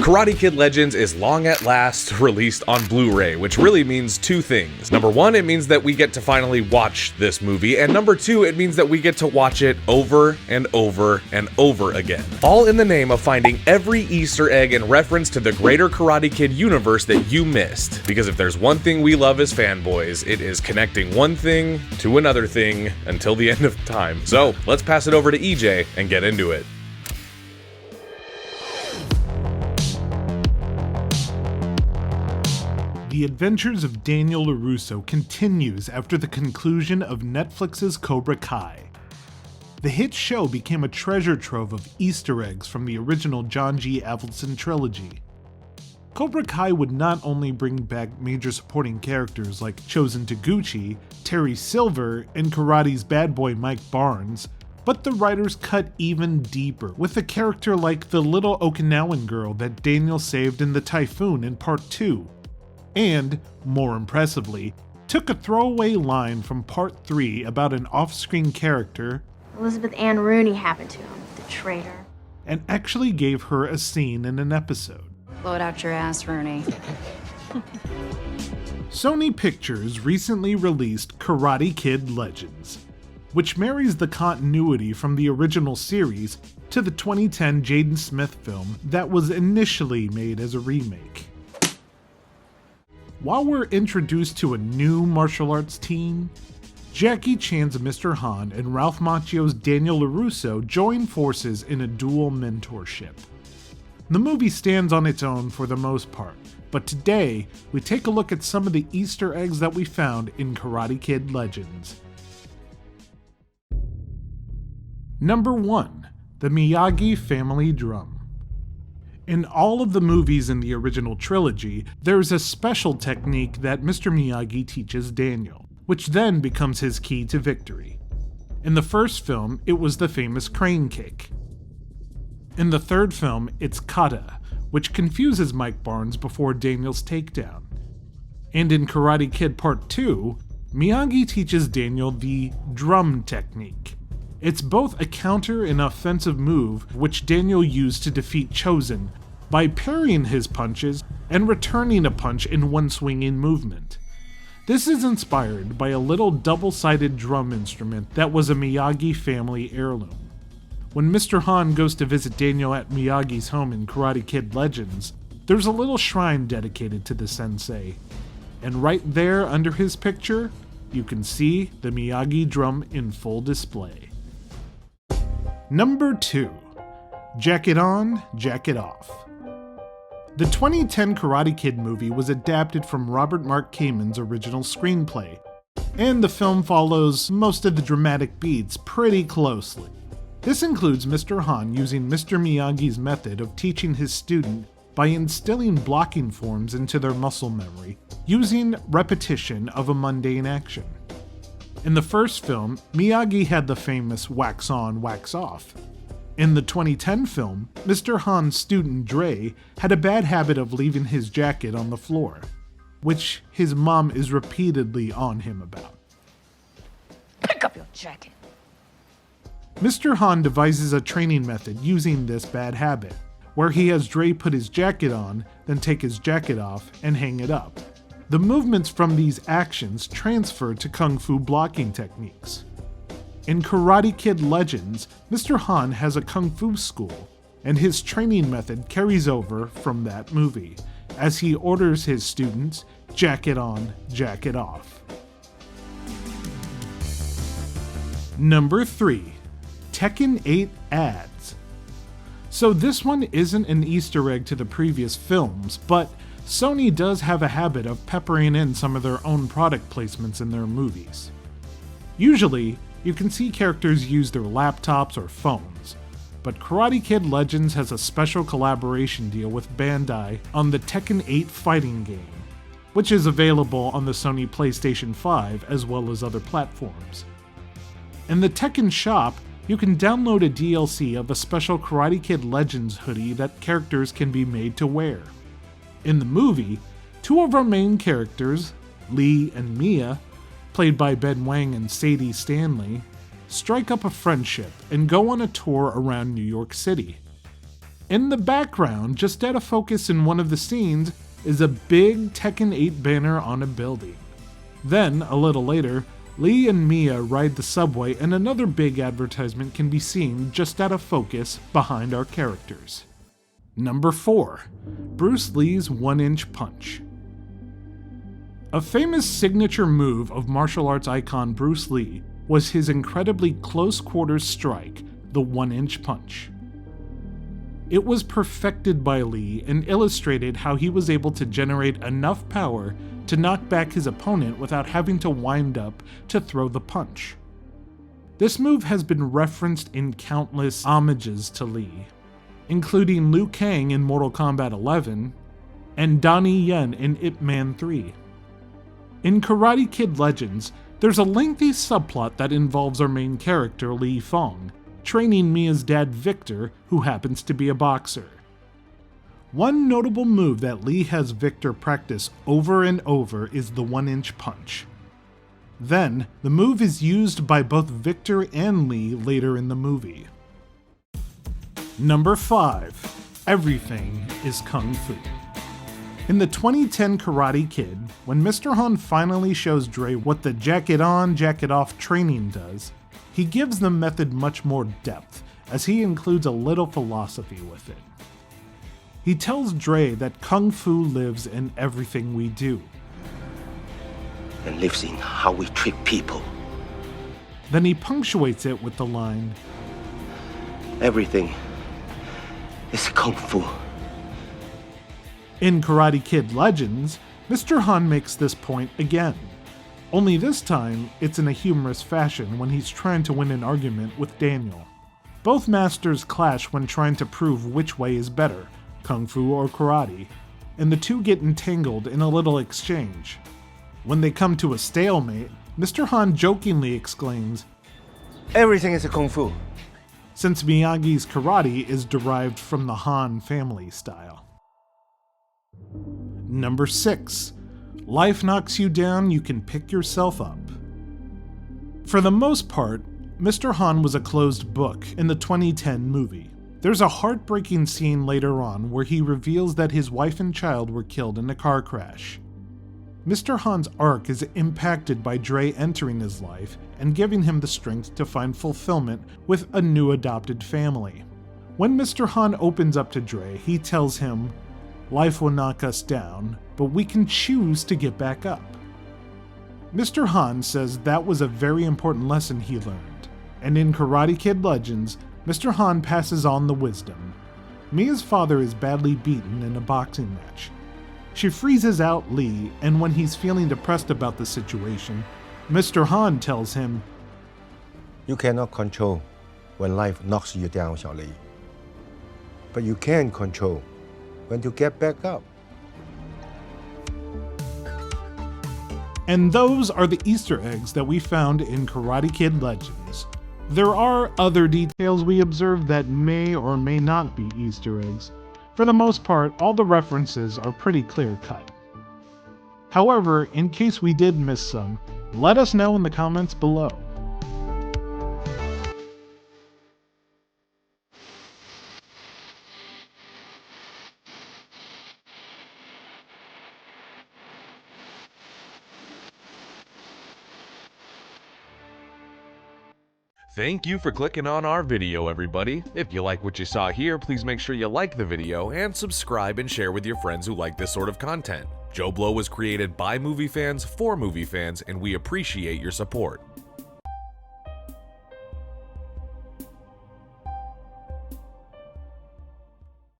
Karate Kid Legends is long at last released on Blu-ray, which really means two things. Number one, it means that we get to finally watch this movie, and number two, it means that we get to watch it over and over and over again. All in the name of finding every Easter egg and reference to the greater Karate Kid universe that you missed. Because if there's one thing we love as fanboys, it is connecting one thing to another thing until the end of time. So, let's pass it over to EJ and get into it. The adventures of Daniel LaRusso continues after the conclusion of Netflix's Cobra Kai. The hit show became a treasure trove of Easter eggs from the original John G. Avildsen trilogy. Cobra Kai would not only bring back major supporting characters like Chozen Taguchi, Terry Silver, and karate's bad boy Mike Barnes, but the writers cut even deeper with a character like the little Okinawan girl that Daniel saved in the typhoon in Part 2. And, more impressively, took a throwaway line from Part 3 about an off-screen character, Elizabeth Ann Rooney, happened to him, the traitor, and actually gave her a scene in an episode. Blow it out your ass, Rooney. Sony Pictures recently released Karate Kid Legends, which marries the continuity from the original series to the 2010 Jaden Smith film that was initially made as a remake. While we're introduced to a new martial arts team, Jackie Chan's Mr. Han and Ralph Macchio's Daniel LaRusso join forces in a dual mentorship. The movie stands on its own for the most part, but today we take a look at some of the Easter eggs that we found in Karate Kid Legends. Number 1. The Miyagi family drum. In all of the movies in the original trilogy, there's a special technique that Mr. Miyagi teaches Daniel, which then becomes his key to victory. In the first film, it was the famous crane kick. In the third film, it's kata, which confuses Mike Barnes before Daniel's takedown. And in Karate Kid Part 2, Miyagi teaches Daniel the drum technique. It's both a counter and offensive move which Daniel used to defeat Chozen by parrying his punches and returning a punch in one swinging movement. This is inspired by a little double-sided drum instrument that was a Miyagi family heirloom. When Mr. Han goes to visit Daniel at Miyagi's home in Karate Kid Legends, there's a little shrine dedicated to the sensei, and right there under his picture, you can see the Miyagi drum in full display. Number 2. Jacket on, jacket off. The 2010 Karate Kid movie was adapted from Robert Mark Kamen's original screenplay, and the film follows most of the dramatic beats pretty closely. This includes Mr. Han using Mr. Miyagi's method of teaching his student by instilling blocking forms into their muscle memory, using repetition of a mundane action. In the first film, Miyagi had the famous wax on, wax off. In the 2010 film, Mr. Han's student Dre had a bad habit of leaving his jacket on the floor, which his mom is repeatedly on him about. Pick up your jacket. Mr. Han devises a training method using this bad habit, where he has Dre put his jacket on, then take his jacket off and hang it up. The movements from these actions transfer to Kung Fu blocking techniques. In Karate Kid Legends, Mr. Han has a Kung Fu school, and his training method carries over from that movie, as he orders his students jacket on, jacket off. Number 3. Tekken 8 ads. So this one isn't an Easter egg to the previous films, but Sony does have a habit of peppering in some of their own product placements in their movies. Usually, you can see characters use their laptops or phones, but Karate Kid Legends has a special collaboration deal with Bandai on the Tekken 8 fighting game, which is available on the Sony PlayStation 5 as well as other platforms. In the Tekken shop, you can download a DLC of a special Karate Kid Legends hoodie that characters can be made to wear. In the movie, two of our main characters, Lee and Mia, played by Ben Wang and Sadie Stanley, strike up a friendship and go on a tour around New York City. In the background, just out of focus in one of the scenes, is a big Tekken 8 banner on a building. Then, a little later, Lee and Mia ride the subway and another big advertisement can be seen just out of focus behind our characters. Number 4. Bruce Lee's 1-inch punch. A famous signature move of martial arts icon Bruce Lee was his incredibly close-quarters strike, the 1-inch punch. It was perfected by Lee and illustrated how he was able to generate enough power to knock back his opponent without having to wind up to throw the punch. This move has been referenced in countless homages to Lee, including Liu Kang in Mortal Kombat 11 and Donnie Yen in Ip Man 3. In Karate Kid Legends, there's a lengthy subplot that involves our main character, Li Fong, training Mia's dad Victor, who happens to be a boxer. One notable move that Lee has Victor practice over and over is the 1-inch punch. Then, the move is used by both Victor and Lee later in the movie. Number 5. Everything is Kung Fu. In the 2010 Karate Kid, when Mr. Han finally shows Dre what the jacket on, jacket off training does, he gives the method much more depth, as he includes a little philosophy with it. He tells Dre that Kung Fu lives in everything we do. And lives in how we treat people. Then he punctuates it with the line, Everything is Kung Fu. In Karate Kid Legends, Mr. Han makes this point again. Only this time, it's in a humorous fashion when he's trying to win an argument with Daniel. Both masters clash when trying to prove which way is better, Kung Fu or Karate, and the two get entangled in a little exchange. When they come to a stalemate, Mr. Han jokingly exclaims, Everything is a Kung Fu. since Miyagi's karate is derived from the Han family style. Number 6. Life knocks you down, you can pick yourself up. For the most part, Mr. Han was a closed book in the 2010 movie. There's a heartbreaking scene later on where he reveals that his wife and child were killed in a car crash. Mr. Han's arc is impacted by Dre entering his life and giving him the strength to find fulfillment with a new adopted family. When Mr. Han opens up to Dre, he tells him, "Life will knock us down, but we can choose to get back up." Mr. Han says that was a very important lesson he learned, and in Karate Kid Legends, Mr. Han passes on the wisdom. Mia's father is badly beaten in a boxing match. She freezes out Lee, and when he's feeling depressed about the situation, Mr. Han tells him, You cannot control when life knocks you down, Xiao Li. But you can control when to get back up. And those are the Easter eggs that we found in Karate Kid Legends. There are other details we observed that may or may not be Easter eggs. For the most part, all the references are pretty clear-cut. However, in case we did miss some, let us know in the comments below. Thank you for clicking on our video, everybody. If you like what you saw here, please make sure you like the video and subscribe and share with your friends who like this sort of content. JoBlo was created by movie fans for movie fans, and we appreciate your support.